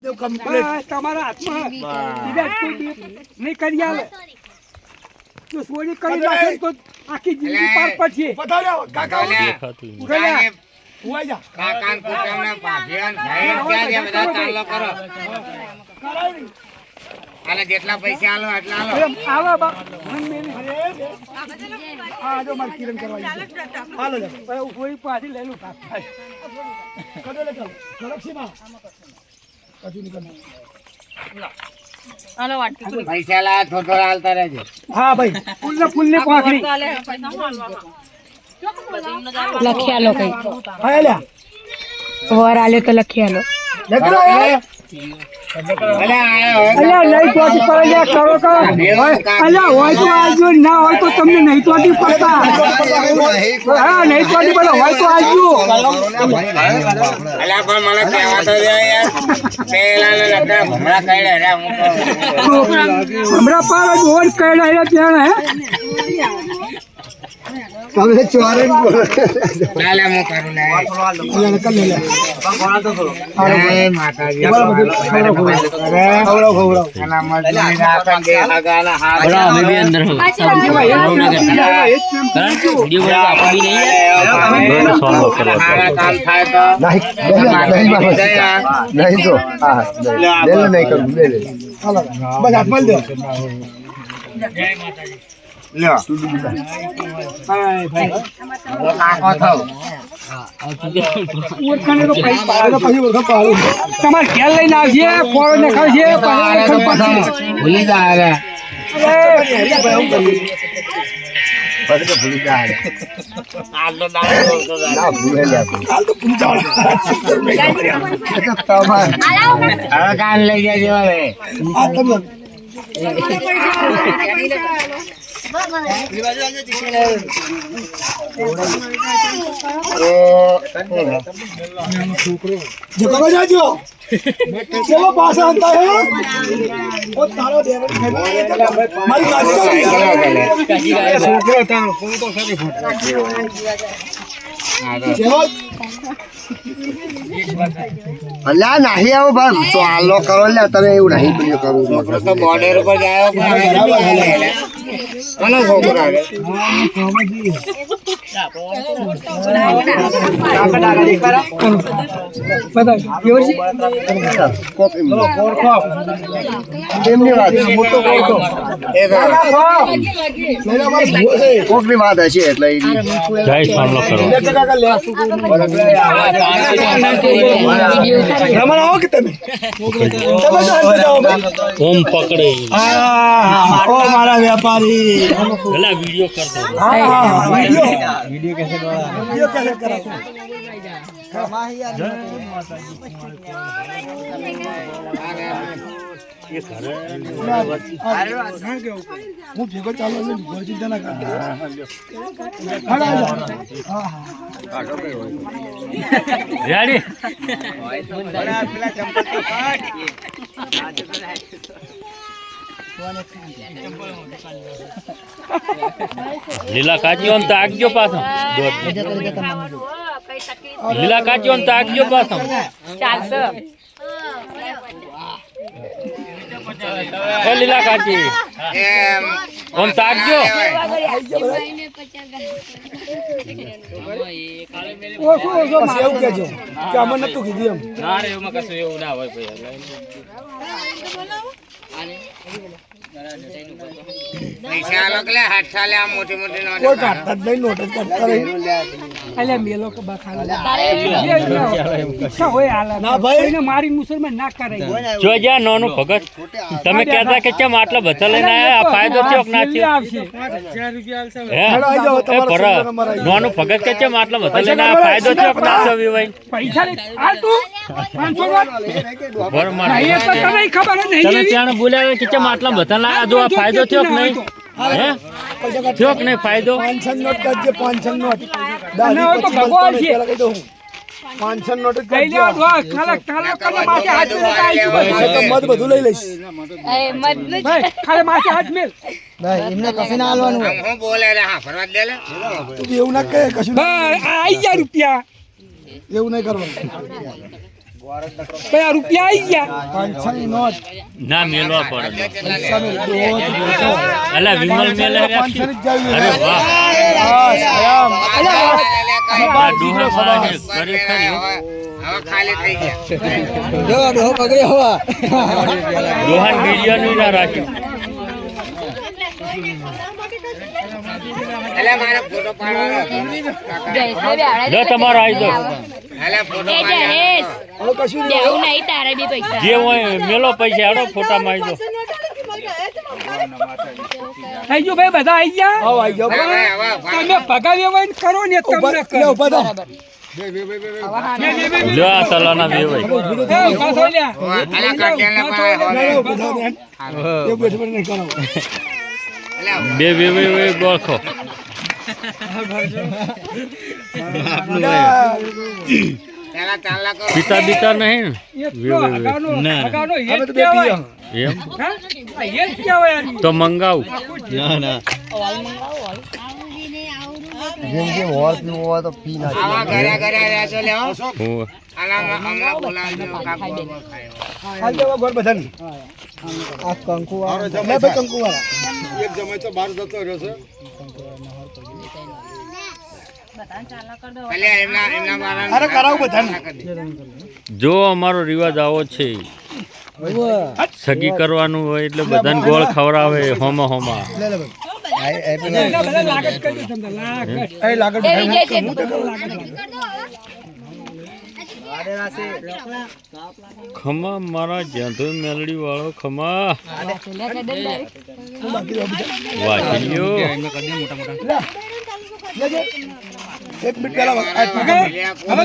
તમારા હાથમાં નહીં કરી આવે તો સોની કરી નાખે તો આખી જિંદગી પાર પડશે. જેટલા પૈસા આલો એટલા આલો મારે કિરણ કરવા પાછી લેલું પૈસા લા થોડો હાલતા રહેજો. હા ભાઈ ફૂલ ને પાંખડી લખ્યાલો કઈ હાલ્યા વર આલ્યો તો લખ્યાલો અલ્યા નહીં તો કરો અલ્યા હોય તો આવજો ના હોય તો તમને નહીં તો પડતા. હા નહીં તો પડે હોય તો આવજો. અલ્યા પણ મને કહેવા તો દે યાર. પેલા ને લગા ભમરા કઈડે રે હું તો હમણાં પાર જ હોય કઈડા રે ત્યાં હે તમે ચોરે બોલો લાલે મો કરું લે અલ્યા કર લે જય માતાજી એના મજૂરી રાખન દે લગાના હાથ બડા અમે भी अंदर हो वीडियो आपकी नहीं है सॉल्व करो હારા કામ થાય તો नहीं तो हाँ ले ले नहीं करूँ ले ले બસ હાથમાં દે લ્યો કાકો થાવ ઓળખાને તો પછી ઓળખા પાડું તમારે ઘેર લઈને આવશે ફોડો ને ખાવશે ભૂલી જાય રે बस तो भूल जा આલો દાડો ना भूल ले હાલ તો પૂછા अच्छा तमाम હવે કાન લઈ જજો હવે આ તમે जगह जाजो चलो पास आता है वो तारो दे मारी गाड़ी छोकरा तारो फोन तो सारी फोटो चलो अल्लाह नहीं आओ बस तो आलो करो ले तने એવું નહીં બન્યો કરું છોકરો તો બોર્ડર ઉપર જાયો કોનો છોકરો આવે बता योशी કોપી એમની વાત મોટો કોકો એ કોકની વાત હશે એટલે जय सॉल्व करो रमण आओ कि તમે ओम पकड़े ओ मारा व्यापारी चला वीडियो कर दो वीडियो कैसे करा હું ભેગો ચાલો ને ઘર ચિંતા ના रेडी લીલા કાચી ઓમ તાકજો પાછો લીલા કાચી ઓમ તાકજો પાછો ચાલશે એ લીલા કાચી એમ ઓમ તાકજો ઓછું એવું કેજો કે અમને નતું કીધું એમ ના રે એમાં કશું એવું ના હોય ભાઈ પૈસા આલો કે હાથ ચાલે આ મોટી મોટી નોટ કોઈ કાઢતા જ નહીં નોટ જ કાઢતા રહી અલ્યા મેલો કે બખાડા હોય હાલ ના ભાઈ એને મારી મુસલમાન ના કરાય જો જા નોનું ભગત તમે કહેતા કે ચમ આટલા બધા લઈને આયા આ ફાયદો થયો કે ના થયો આવશે 1000 રૂપિયા હે એ પર નોનું ભગત કે ચમ આટલા બધા લઈને આયા ફાયદો થયો કે ના થયો ભાઈ પૈસા લે હાલ તું 500 વાત બર માર નહીં તો તને ખબર જ તમે નહીં ત્યાં બોલાવે કે ચમ આટલા બધા લાયા દો આ ફાયદો થયો કે નહીં હે થયો કે નહીં ફાયદો 500 નોટ કરજે 500 નોટ દાદી તો ભગવાન છે 500 નોટ જ લઈ લેવા દો ખાલા ખાલા કને માથે હાથ મેલ તો મત બધું લઈ લઈશ ભાઈ ખાલે માથે હાથ મેલ ભાઈ એમને કસે ના આલવાનું હું બોલે રે હા ફરવા દે લે તું એવું ના કહે કશું ભાઈ આ 1000 રૂપિયા એવું નહીં કરવાનું કયા રૂપિયા આવી ગયા 500 ની નોટ ના મેલવા પડે પૈસા મેલ દો અલા વિમલ મેલે રે. 500 ની જ જાવી અરે વાહ બસ આમ આ ડોહા મારા હે ખરેખર હો. હવે ખાલી થઈ ગયા જો ડો પગડે હવા ડોહાન બીડિયાનું ના રાખ્યું. એટલે મારે ફોટો પાડવાનો જો તમારો આવી જાઓ. એટલે ફોટો એ પાડવાનો જયેશ, હવે કશું નહીં દેવું નહીં તારે બી પૈસા. જે હોય મેલો પૈસા હેડો ફોટામાં આવી જાઓ. થઈ ગયું ભાઈ બધા આવી ગયા આવો આવી ગયો હવે તમે ભગાવ્યા હોય ને કરો ને તમને કરો ઉભા થા લ્યો આ તલાના બે ભાઈ. ઉભા થા લ્યા અલા કાઢ્યાને એ બેઠ બેઠ નહીં કરો બે ગોળખો. પેલા ચાલા કરો પિતા બીતા નહીં ને? હગાનો એમ હેત કહેવાય. હા? આ હેત કહેવાય આની. તો મંગાવું. જેમ કે હોર પીવું હોય તો પી નાખે. આવા ઘરે ઘરે રહેજો લે હો હોવે. આલા હમણાં બોલાવજો કાકો ખાયો હાલ દેવા ગોળ બધાની આ કંકુ વાળા લે ભાઈ કંકુ વાળા ભલે એમના વાળા અરે કરાવું બધાને જો અમારો રિવાજ આવો છે. સગી કરવાનું હોય એટલે બધાને ગોળ ખવડાવે હોમા હોમા. લે લે ભાઈ એના બધા લાગત કરી તમને લાગત એ લાગત એવી જે છે ખમા મારા જાંધો મેલડી વાળો ખમા વાંચીયો. એક મિનિટ પહેલા હવે